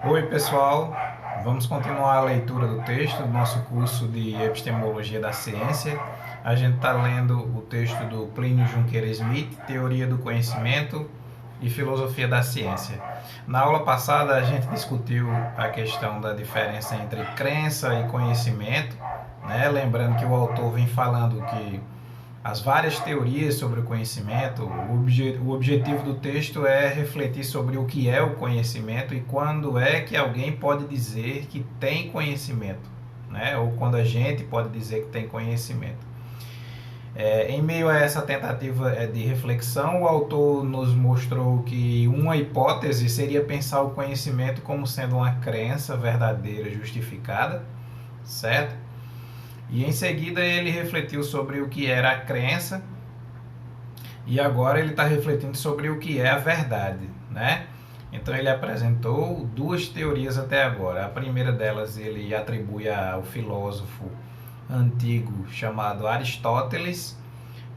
Oi, pessoal. Vamos continuar a leitura do texto do nosso curso de Epistemologia da Ciência. A gente está lendo o texto do Plínio Junqueira Smith, Teoria do Conhecimento e Filosofia da Ciência. Na aula passada, a gente discutiu a questão da diferença entre crença e conhecimento, né? Lembrando que o autor vem falando que as várias teorias sobre o conhecimento, o objetivo do texto é refletir sobre o que é o conhecimento e quando é que alguém pode dizer que tem conhecimento, né? Ou quando a gente pode dizer que tem conhecimento. Em meio a essa tentativa de reflexão, o autor nos mostrou que uma hipótese seria pensar o conhecimento como sendo uma crença verdadeira, justificada, certo? E em seguida ele refletiu sobre o que era a crença e agora ele está refletindo sobre o que é a verdade, né? Então ele apresentou duas teorias até agora. A primeira delas ele atribui ao filósofo antigo chamado Aristóteles,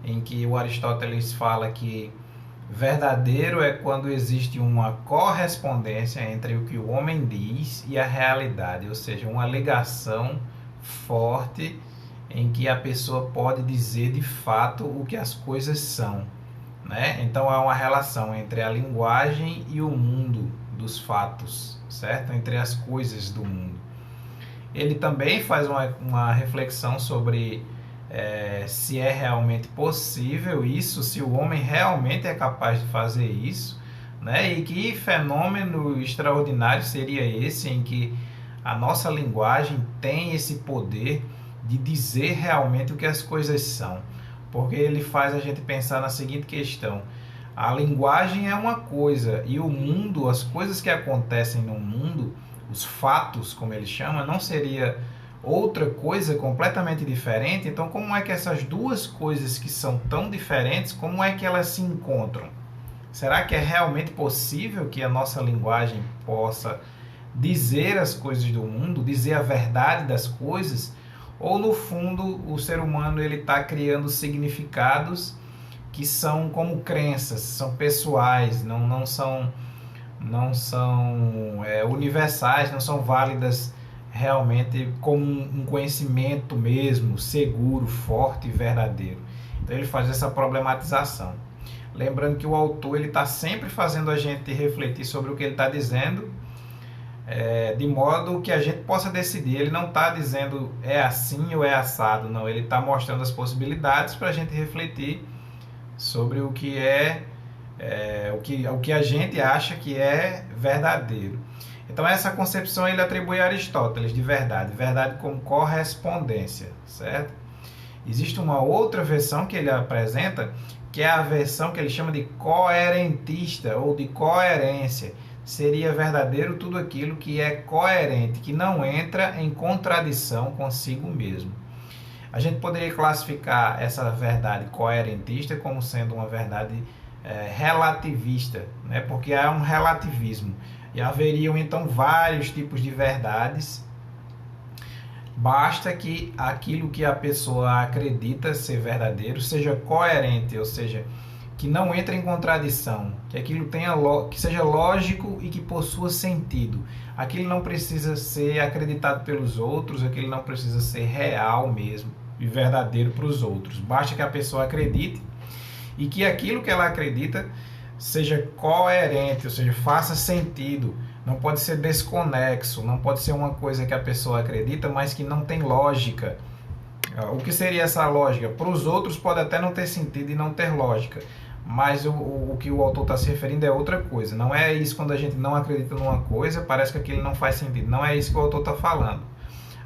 em que o Aristóteles fala que verdadeiro é quando existe uma correspondência entre o que o homem diz e a realidade, ou seja, uma ligação forte em que a pessoa pode dizer de fato o que as coisas são, né? Então há uma relação entre a linguagem e o mundo dos fatos, certo? Entre as coisas do mundo. Ele também faz uma reflexão sobre se é realmente possível isso, se o homem realmente é capaz de fazer isso, né? E que fenômeno extraordinário seria esse em que a nossa linguagem tem esse poder de dizer realmente o que as coisas são. Porque ele faz a gente pensar na seguinte questão: a linguagem é uma coisa e o mundo, as coisas que acontecem no mundo, os fatos, como ele chama, não seria outra coisa completamente diferente? Então, como é que essas duas coisas que são tão diferentes, como é que elas se encontram? Será que é realmente possível que a nossa linguagem possa dizer as coisas do mundo, dizer a verdade das coisas? Ou no fundo o ser humano ele está criando significados que são como crenças, são pessoais, não são universais, não são válidas realmente como um conhecimento mesmo, seguro, forte e verdadeiro. Então ele faz essa problematização. Lembrando que o autor ele está sempre fazendo a gente refletir sobre o que ele está dizendo, de modo que a gente possa decidir. Ele não está dizendo é assim ou é assado, não. Ele está mostrando as possibilidades para a gente refletir sobre o que o que a gente acha que é verdadeiro. Então essa concepção ele atribui a Aristóteles de verdade, verdade como correspondência, certo? Existe uma outra versão que ele apresenta, que é a versão que ele chama de coerentista ou de coerência. Seria verdadeiro tudo aquilo que é coerente, que não entra em contradição consigo mesmo. A gente poderia classificar essa verdade coerentista como sendo uma verdade relativista, né? Porque há um relativismo e haveriam então vários tipos de verdades. Basta que aquilo que a pessoa acredita ser verdadeiro seja coerente, ou seja, que não entre em contradição, que aquilo que seja lógico e que possua sentido. Aquilo não precisa ser acreditado pelos outros, aquilo não precisa ser real mesmo e verdadeiro para os outros. Basta que a pessoa acredite e que aquilo que ela acredita seja coerente, ou seja, faça sentido. Não pode ser desconexo, não pode ser uma coisa que a pessoa acredita, mas que não tem lógica. O que seria essa lógica? Para os outros pode até não ter sentido e não ter lógica, mas o que o autor está se referindo é outra coisa. Não é isso quando a gente não acredita numa coisa, parece que aquilo não faz sentido. Não é isso que o autor está falando.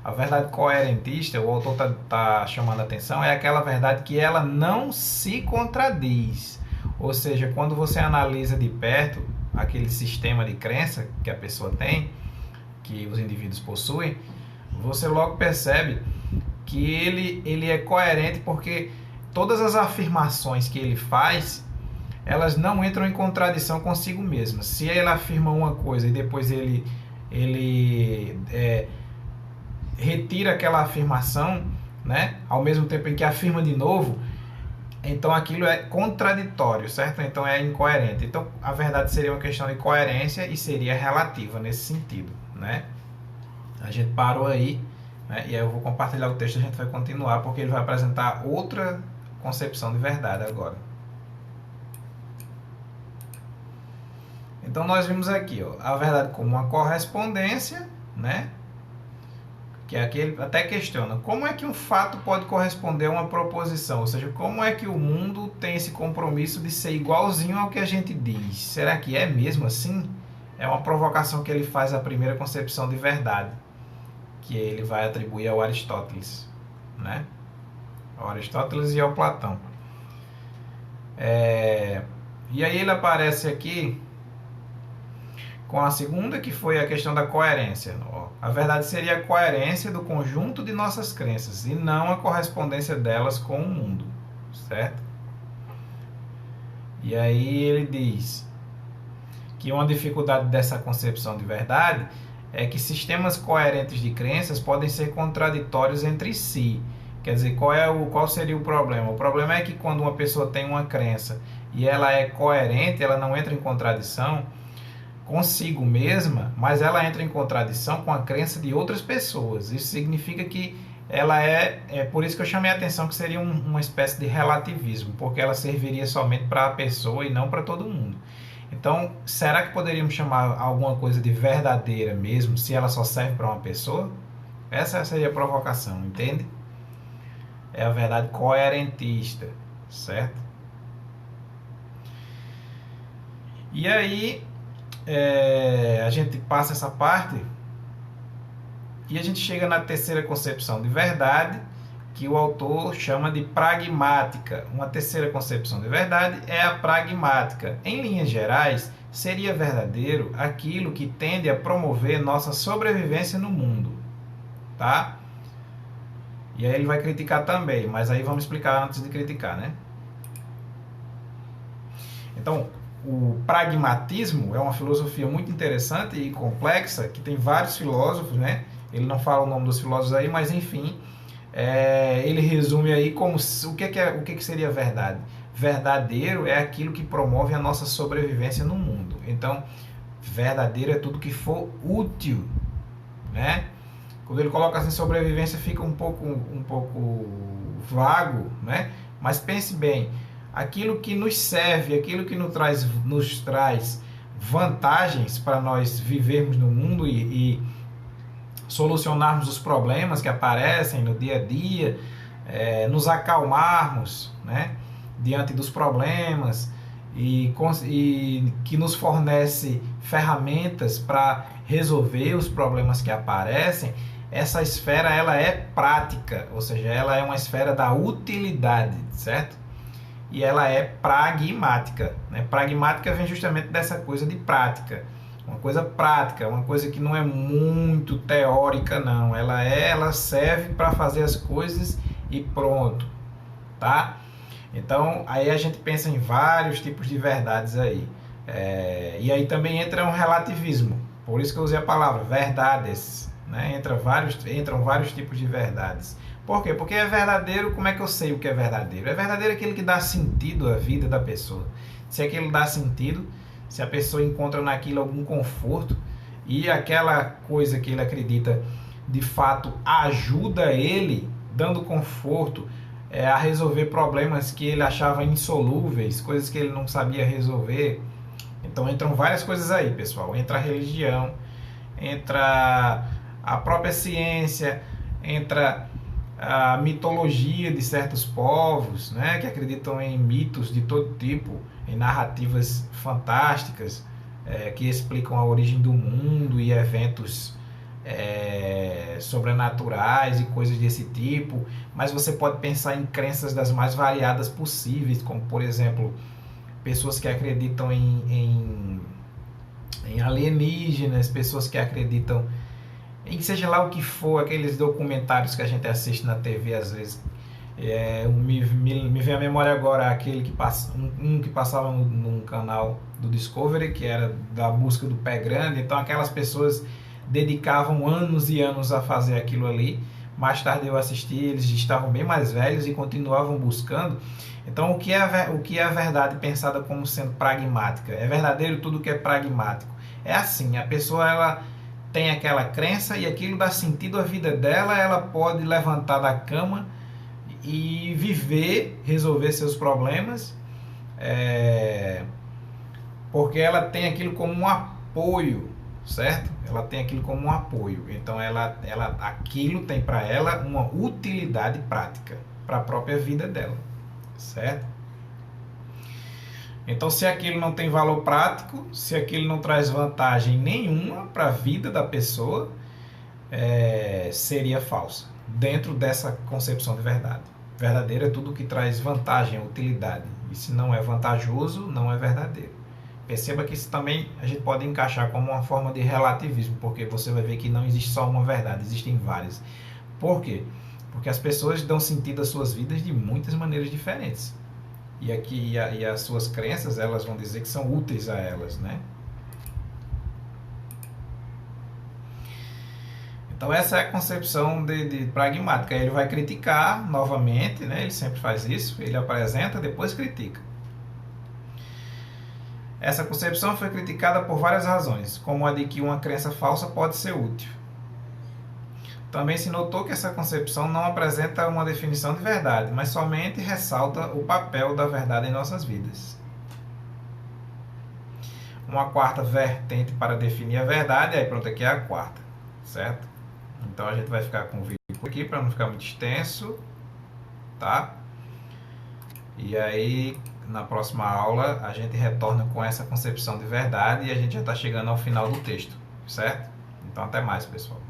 A verdade coerentista, o autor está chamando a atenção, é aquela verdade que ela não se contradiz. Ou seja, quando você analisa de perto aquele sistema de crença que a pessoa tem, que os indivíduos possuem, você logo percebe que ele é coerente porque todas as afirmações que ele faz, elas não entram em contradição consigo mesmo. Se ele afirma uma coisa e depois ele retira aquela afirmação, né, ao mesmo tempo em que afirma de novo, então aquilo é contraditório, certo? Então é incoerente. Então a verdade seria uma questão de coerência e seria relativa nesse sentido, né? A gente parou aí, né? E aí eu vou compartilhar o texto, a gente vai continuar porque ele vai apresentar outra concepção de verdade agora. Então nós vimos aqui, ó, a verdade como uma correspondência, né? Que é aquele até questiona como é que um fato pode corresponder a uma proposição, ou seja, como é que o mundo tem esse compromisso de ser igualzinho ao que a gente diz? Será que é mesmo assim? É uma provocação que ele faz à primeira concepção de verdade, que ele vai atribuir ao Aristóteles, né? Ao Aristóteles e ao Platão. E aí ele aparece aqui com a segunda, que foi a questão da coerência. A verdade seria a coerência do conjunto de nossas crenças e não a correspondência delas com o mundo, certo? E aí ele diz que uma dificuldade dessa concepção de verdade é que sistemas coerentes de crenças podem ser contraditórios entre si. Quer dizer, qual seria o problema? O problema é que quando uma pessoa tem uma crença e ela é coerente, ela não entra em contradição consigo mesma, mas ela entra em contradição com a crença de outras pessoas. Isso significa que ela é por isso que eu chamei a atenção que seria uma espécie de relativismo, porque ela serviria somente para a pessoa e não para todo mundo. Então, será que poderíamos chamar alguma coisa de verdadeira mesmo, se ela só serve para uma pessoa? Essa seria a provocação, entende? É a verdade coerentista, certo? E aí, a gente passa essa parte e a gente chega na terceira concepção de verdade, que o autor chama de pragmática. Uma terceira concepção de verdade é a pragmática. Em linhas gerais, seria verdadeiro aquilo que tende a promover nossa sobrevivência no mundo, tá? E aí ele vai criticar também, mas aí vamos explicar antes de criticar, né? Então, o pragmatismo é uma filosofia muito interessante e complexa, que tem vários filósofos, né? Ele não fala o nome dos filósofos aí, mas enfim, ele resume aí como o que seria verdade. Verdadeiro é aquilo que promove a nossa sobrevivência no mundo. Então, verdadeiro é tudo que for útil, né? Quando ele coloca assim sobrevivência fica um pouco vago, né? Mas pense bem, aquilo que nos serve, aquilo que nos traz vantagens para nós vivermos no mundo e solucionarmos os problemas que aparecem no dia a dia, nos acalmarmos, né, diante dos problemas e que nos fornece ferramentas para resolver os problemas que aparecem. Essa esfera ela é prática, ou seja, ela é uma esfera da utilidade, certo? E ela é pragmática, né? Pragmática vem justamente dessa coisa de prática, uma coisa prática, uma coisa que não é muito teórica, não. Ela serve para fazer as coisas e pronto, tá? Então, aí a gente pensa em vários tipos de verdades aí. E aí também entra um relativismo, por isso que eu usei a palavra verdades, né? Entram vários tipos de verdades. Por quê? Porque é verdadeiro. Como é que eu sei o que é verdadeiro? É verdadeiro aquilo que dá sentido à vida da pessoa. Se aquilo dá sentido, se a pessoa encontra naquilo algum conforto e aquela coisa que ele acredita de fato ajuda ele, dando conforto a resolver problemas que ele achava insolúveis, coisas que ele não sabia resolver. Então entram várias coisas aí, pessoal. Entra a religião, entra a própria ciência, entra a mitologia de certos povos, né, que acreditam em mitos de todo tipo, em narrativas fantásticas, que explicam a origem do mundo e eventos sobrenaturais e coisas desse tipo. Mas você pode pensar em crenças das mais variadas possíveis, como por exemplo, pessoas que acreditam em alienígenas, pessoas que acreditam em seja lá o que for, aqueles documentários que a gente assiste na TV às vezes. Me vem à memória agora aquele que que passava num canal do Discovery, que era da busca do pé grande. Então aquelas pessoas dedicavam anos e anos a fazer aquilo ali, mais tarde eu assisti, eles estavam bem mais velhos e continuavam buscando. Então, o que é a verdade pensada como sendo pragmática? É verdadeiro tudo que é pragmático. É assim, a pessoa ela tem aquela crença e aquilo dá sentido à vida dela, ela pode levantar da cama e viver, resolver seus problemas, porque ela tem aquilo como um apoio, certo? Ela tem aquilo como um apoio. Então, aquilo tem para ela uma utilidade prática para a própria vida dela, certo? Então, se aquilo não tem valor prático, se aquilo não traz vantagem nenhuma para a vida da pessoa, seria falsa, dentro dessa concepção de verdade. Verdadeiro é tudo que traz vantagem, utilidade. E se não é vantajoso, não é verdadeiro. Perceba que isso também a gente pode encaixar como uma forma de relativismo, porque você vai ver que não existe só uma verdade, existem várias. Por quê? Porque as pessoas dão sentido às suas vidas de muitas maneiras diferentes. E as suas crenças, elas vão dizer que são úteis a elas, né? Então essa é a concepção de pragmática. Ele vai criticar novamente, né? Ele sempre faz isso, ele apresenta, depois critica. Essa concepção foi criticada por várias razões, como a de que uma crença falsa pode ser útil. Também se notou que essa concepção não apresenta uma definição de verdade, mas somente ressalta o papel da verdade em nossas vidas. Uma quarta vertente para definir a verdade, aí pronto, aqui é a quarta, certo? Então a gente vai ficar com o vídeo aqui para não ficar muito extenso, tá? E aí na próxima aula a gente retorna com essa concepção de verdade e a gente já está chegando ao final do texto, certo? Então até mais, pessoal.